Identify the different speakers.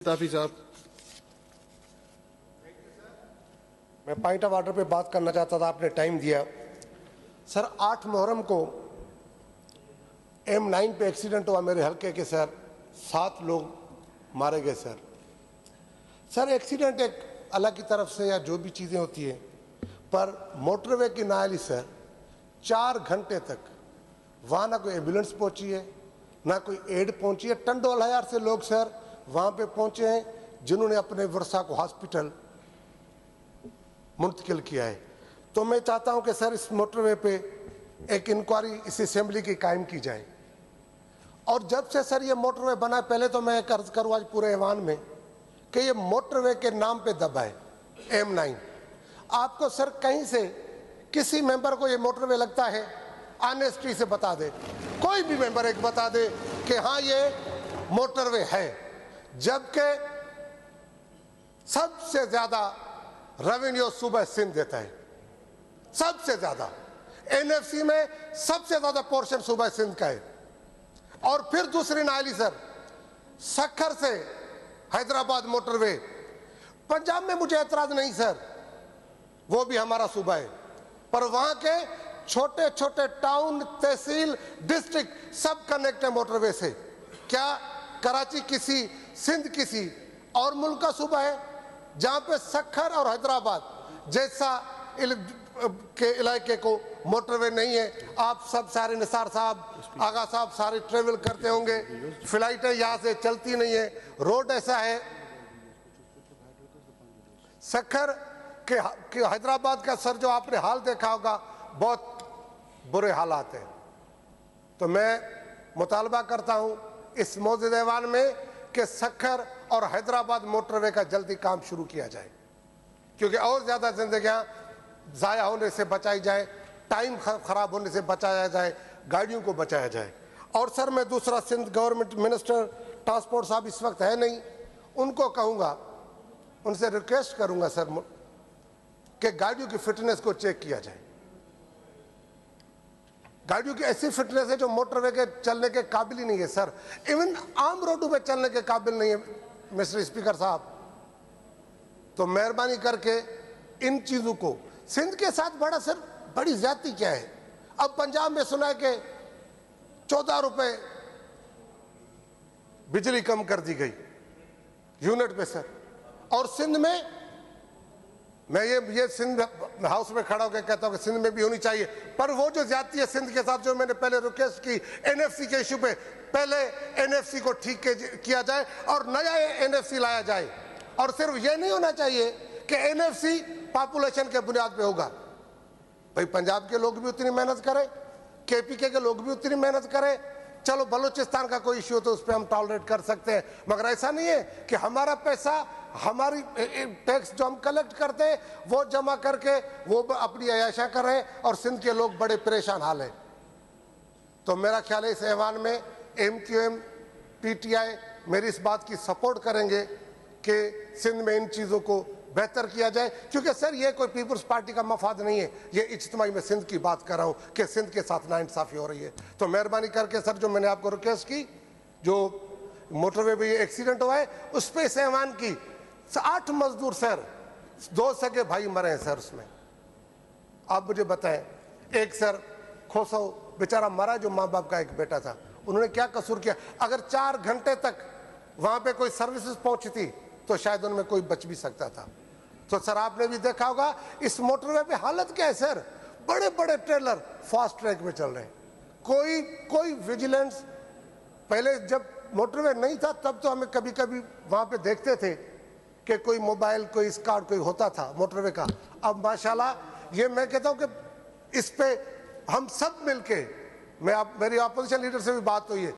Speaker 1: Toffee साहब,
Speaker 2: मैं point of order पे बात करना चाहता था, आपने टाइम दिया। सर 8 मुहर्रम को M9 पे एक्सीडेंट हुआ मेरे हल्के के सर, 7 लोग मारे गए सर। सर एक्सीडेंट एक अल्लाह की तरफ से या जो भी चीज़ें होती हैं, पर मोटरवे की नाली सर 4 घंटे तक वहाँ ना कोई एम्बुलेंस पहुँची है, ना कोई एड पहुँची है। टंडोल हजार से लोग सर वहाँ पे पहुँचे हैं जिन्होंने अपने वर्षा को हॉस्पिटल मुंतकिल किया है। तो मैं चाहता हूं कि सर इस मोटरवे पे एक इंक्वायरी इस असेंबली की कायम की जाए। और जब से सर ये मोटरवे बना, पहले तो मैं अर्ज करूँ आज पूरे ऐवान में कि ये मोटरवे के नाम पे दबा है M9। आपको सर कहीं से किसी मेंबर को ये मोटरवे लगता है, ऑनेस्टी से बता दे, कोई भी मेंबर एक बता दे कि हाँ ये मोटरवे है। जबकि सबसे ज्यादा रेवेन्यू सूबा सिंध देता है, सबसे ज्यादा NFC में सबसे ज्यादा पोर्शन सूबा सिंध का है। और फिर दूसरी नाली सर सक्खर से हैदराबाद मोटरवे, पंजाब में मुझे एतराज नहीं सर, वो भी हमारा सूबा है, पर वहां के छोटे छोटे टाउन, तहसील, डिस्ट्रिक्ट सब कनेक्ट है मोटरवे से। क्या कराची किसी, सिंध किसी और मुल्क का सूबा है जहां पे सक्खर और हैदराबाद जैसा के इलाके को मोटरवे नहीं है? आप सब सारे निसार साहब, आगा साहब सारे ट्रेवल करते होंगे, फ्लाइटें यहाँ से चलती नहीं है, रोड ऐसा है। सक्खर के हैदराबाद का सर जो आपने हाल देखा होगा, बहुत बुरे हालात हैं। तो मैं मुतालबा करता हूँ इस मौजूद ऐवान में कि सक्खर और हैदराबाद मोटरवे का जल्दी काम शुरू किया जाए, क्योंकि और ज़्यादा जिंदगियां ज़ाया होने से बचाई जाए, टाइम खराब होने से बचाया जाए, गाड़ियों को बचाया जाए। और सर मैं दूसरा, सिंध गवर्नमेंट मिनिस्टर ट्रांसपोर्ट साहब इस वक्त है नहीं, उनको कहूँगा, उनसे रिक्वेस्ट करूँगा सर कि गाड़ियों की फिटनेस को चेक किया जाए। गाड़ियों की ऐसी फिटनेस है जो मोटरवे के चलने के काबिल ही नहीं है सर, इवन आम रोडों पे चलने के काबिल नहीं है मिस्टर स्पीकर साहब। तो मेहरबानी करके इन चीज़ों को, सिंध के साथ बड़ा सर बड़ी ज्यादती क्या है? अब पंजाब में सुना है कि 14 रुपए बिजली कम कर दी गई यूनिट पे सर, और सिंध में, मैं ये सिंध हाउस में खड़ा होकर कहता हूं कि सिंध में भी होनी चाहिए, पर वो जो ज्यादती है सिंध के साथ, जो मैंने पहले रिक्वेस्ट की NFC के इशू पे, पहले NFC को ठीक किया जाए और नया NFC लाया जाए। और सिर्फ ये नहीं होना चाहिए कि NFC पॉपुलेशन के बुनियाद पे होगा। भाई पंजाब के लोग भी उतनी मेहनत करें, KPK के लोग भी उतनी मेहनत करें। चलो बलूचिस्तान का कोई इश्यू हो तो उस पर हम टॉलरेट कर सकते हैं, मगर ऐसा नहीं है कि हमारा पैसा, हमारी टैक्स जो हम कलेक्ट करते हैं वो जमा करके वो अपनी अयाशा कर रहे हैं और सिंध के लोग बड़े परेशान हाल हैं। तो मेरा ख्याल है इस ऐवान में MQM PTI मेरी इस बात की सपोर्ट करेंगे कि सिंध में इन चीज़ों को बेहतर किया जाए, क्योंकि सर ये कोई पीपल्स पार्टी का मफाद नहीं है, ये इज्तिमाई में सिंध की बात कर रहा हूँ कि सिंध के साथ नाइंसाफ़ी हो रही है। तो मेहरबानी करके सर जो मैंने आपको रिक्वेस्ट की, जो मोटरवे पे ये एक्सीडेंट हुआ है उस पर इस ऐवान की 8 मजदूर सर, 2 सगे भाई मरे हैं सर उसमें। आप मुझे बताएं, एक सर खोसो बेचारा मरा जो माँ बाप का एक बेटा था, उन्होंने क्या कसूर किया? अगर 4 घंटे तक वहाँ पे कोई सर्विसेज पहुँचती तो शायद उनमें कोई बच भी सकता था। तो सर आपने भी देखा होगा इस मोटरवे पे हालत क्या है सर, बड़े बड़े ट्रेलर फास्ट ट्रैक में चल रहे हैं, कोई विजिलेंस। पहले जब मोटरवे नहीं था तब तो हमें कभी कभी वहाँ पे देखते थे कि कोई मोबाइल, कोई स्कार्ट कोई होता था मोटरवे का। अब माशाल्लाह ये मैं कहता हूँ कि इस पे हम सब मिलके, मेरी अपोजिशन लीडर से भी बात हुई है,